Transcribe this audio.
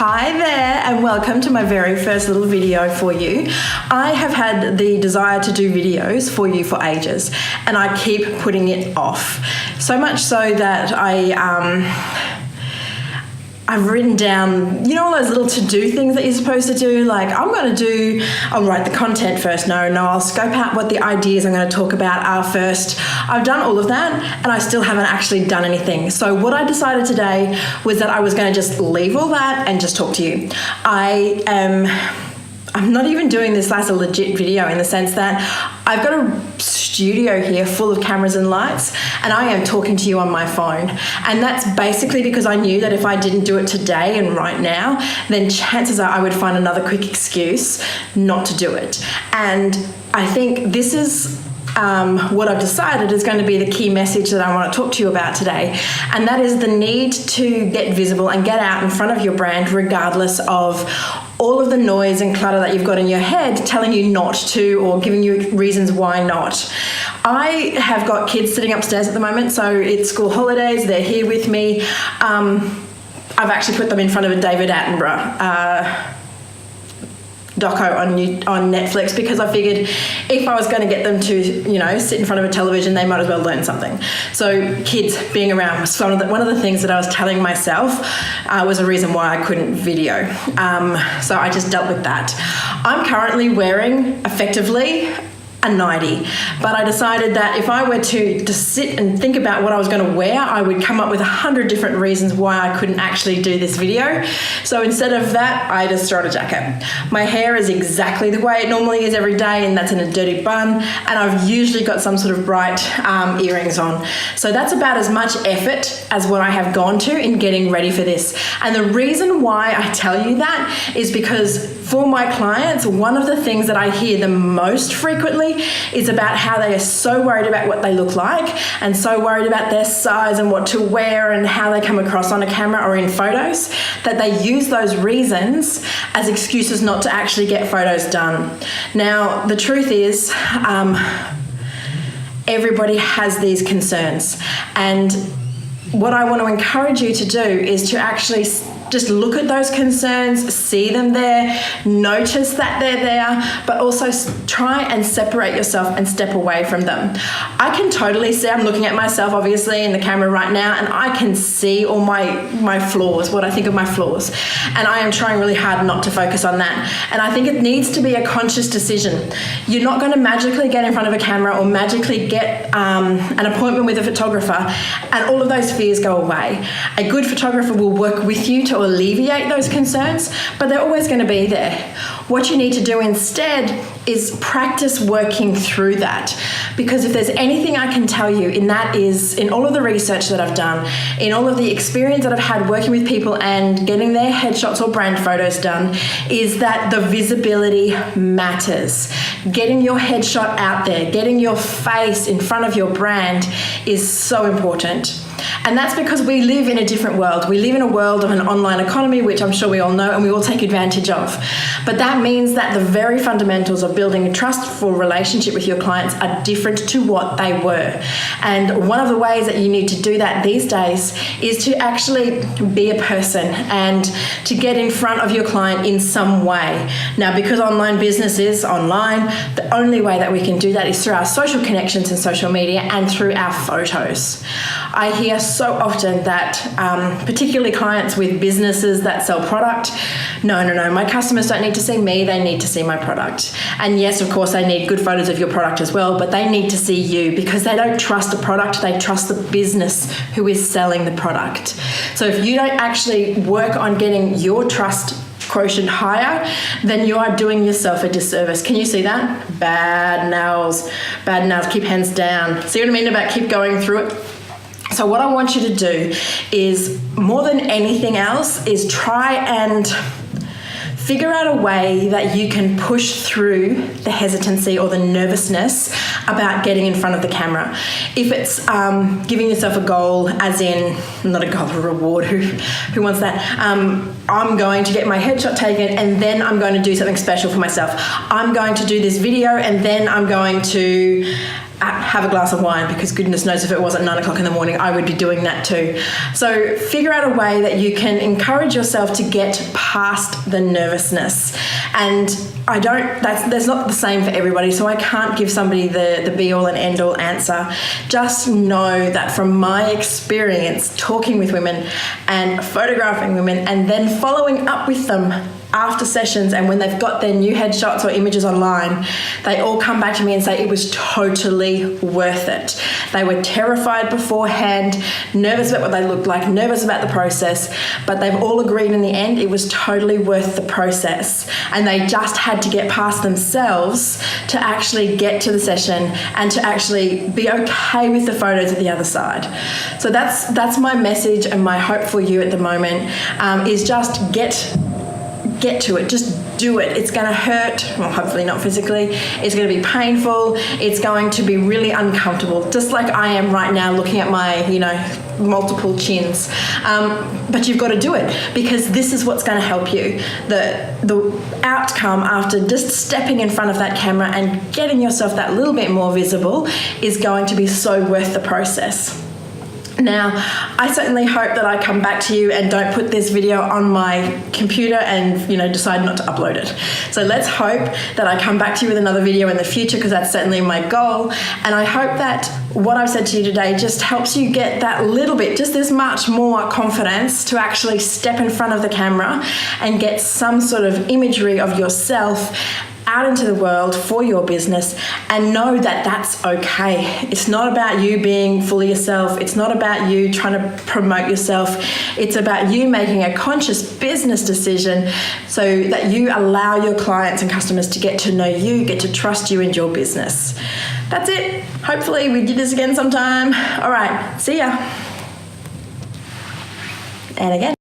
Hi there and welcome to my very first little video for you. I have had the desire to do videos for you for ages and I keep putting it off. So much so that I've written down, you know, all those little to-do things that you're supposed to do, like I'll write the content first. No, I'll scope out what the ideas I'm going to talk about are first. I've done all of that and I still haven't actually done anything. So what I decided today was that I was going to just leave all that and just talk to you. I'm not even doing this as a legit video in the sense that I've got a studio here full of cameras and lights and I am talking to you on my phone. And that's basically because I knew that if I didn't do it today and right now, then chances are I would find another quick excuse not to do it. And I think this is what I've decided is going to be the key message that I want to talk to you about today. And that is the need to get visible and get out in front of your brand regardless of all of the noise and clutter that you've got in your head telling you not to or giving you reasons why not. I have got kids sitting upstairs at the moment, so it's school holidays, they're here with me. I've actually put them in front of a David Attenborough doco on Netflix because I figured if I was going to get them to, you know, sit in front of a television, they might as well learn something. So kids being around was one of the things that I was telling myself was a reason why I couldn't video. So I just dealt with that. I'm currently wearing effectively a nightie, but I decided that if I were to sit and think about what I was going to wear, I would come up with 100 different reasons why I couldn't actually do this video. So instead of that, I just throw a jacket. My hair is exactly the way it normally is every day, and that's in a dirty bun, and I've usually got some sort of bright earrings on. So that's about as much effort as what I have gone to in getting ready for this. And the reason why I tell you that is because for my clients, one of the things that I hear the most frequently is about how they are so worried about what they look like and so worried about their size and what to wear and how they come across on a camera or in photos that they use those reasons as excuses not to actually get photos done. Now, the truth is, everybody has these concerns, and what I want to encourage you to do is to actually just look at those concerns, see them there, notice that they're there, but also try and separate yourself and step away from them. I can totally see, I'm looking at myself obviously in the camera right now, and I can see all my flaws, what I think of my flaws. And I am trying really hard not to focus on that. And I think it needs to be a conscious decision. You're not going to magically get in front of a camera or magically get an appointment with a photographer and all of those fears go away. A good photographer will work with you to alleviate those concerns, but they're always going to be there. What you need to do instead is practice working through that, because if there's anything I can tell you, in that is in all of the research that I've done, in all of the experience that I've had working with people and getting their headshots or brand photos done, is that the visibility matters. Getting your headshot out there, getting your face in front of your brand is so important. And that's because we live in a different world. We live in a world of an online economy, which I'm sure we all know and we all take advantage of. But that means that the very fundamentals of building a trustful relationship with your clients are different to what they were. And one of the ways that you need to do that these days is to actually be a person and to get in front of your client in some way. Now, because online business is online, the only way that we can do that is through our social connections and social media and through our photos. I hear so often that particularly clients with businesses that sell product, no, my customers don't need to see me, they need to see my product. And yes, of course, they need good photos of your product as well, but they need to see you because they don't trust the product, they trust the business who is selling the product. So if you don't actually work on getting your trust quotient higher, then you are doing yourself a disservice. Can you see that? Bad nails, keep hands down. See what I mean about keep going through it? So what I want you to do is, more than anything else, is try and figure out a way that you can push through the hesitancy or the nervousness about getting in front of the camera. If it's giving yourself a goal, as in, not a goal, a reward, who wants that? I'm going to get my headshot taken and then I'm going to do something special for myself. I'm going to do this video and then I'm going to have a glass of wine, because goodness knows if it wasn't 9 o'clock in the morning, I would be doing that too. So figure out a way that you can encourage yourself to get past the nervousness. And that's not the same for everybody, so I can't give somebody the be all and end all answer. Just know that from my experience talking with women and photographing women and then following up with them after sessions, and when they've got their new headshots or images online, they all come back to me and say it was totally worth it. They were terrified beforehand, nervous about what they looked like, nervous about the process, but they've all agreed in the end it was totally worth the process. And they just had to get past themselves to actually get to the session and to actually be okay with the photos at the other side. So that's my message, and my hope for you at the moment is just get to it. Just do it. It's going to hurt. Well, hopefully not physically. It's going to be painful. It's going to be really uncomfortable, just like I am right now looking at my, multiple chins. But you've got to do it, because this is what's going to help you. The outcome after just stepping in front of that camera and getting yourself that little bit more visible is going to be so worth the process. Now, I certainly hope that I come back to you and don't put this video on my computer and, decide not to upload it. So let's hope that I come back to you with another video in the future, because that's certainly my goal. And I hope that what I've said to you today just helps you get that little bit, just this much more confidence to actually step in front of the camera and get some sort of imagery of yourself out into the world for your business, and know that that's okay. It's not about you being fully yourself. It's not about you trying to promote yourself. It's about you making a conscious business decision so that you allow your clients and customers to get to know you, get to trust you and your business. That's it. Hopefully we do this again sometime. All right, see ya. And again.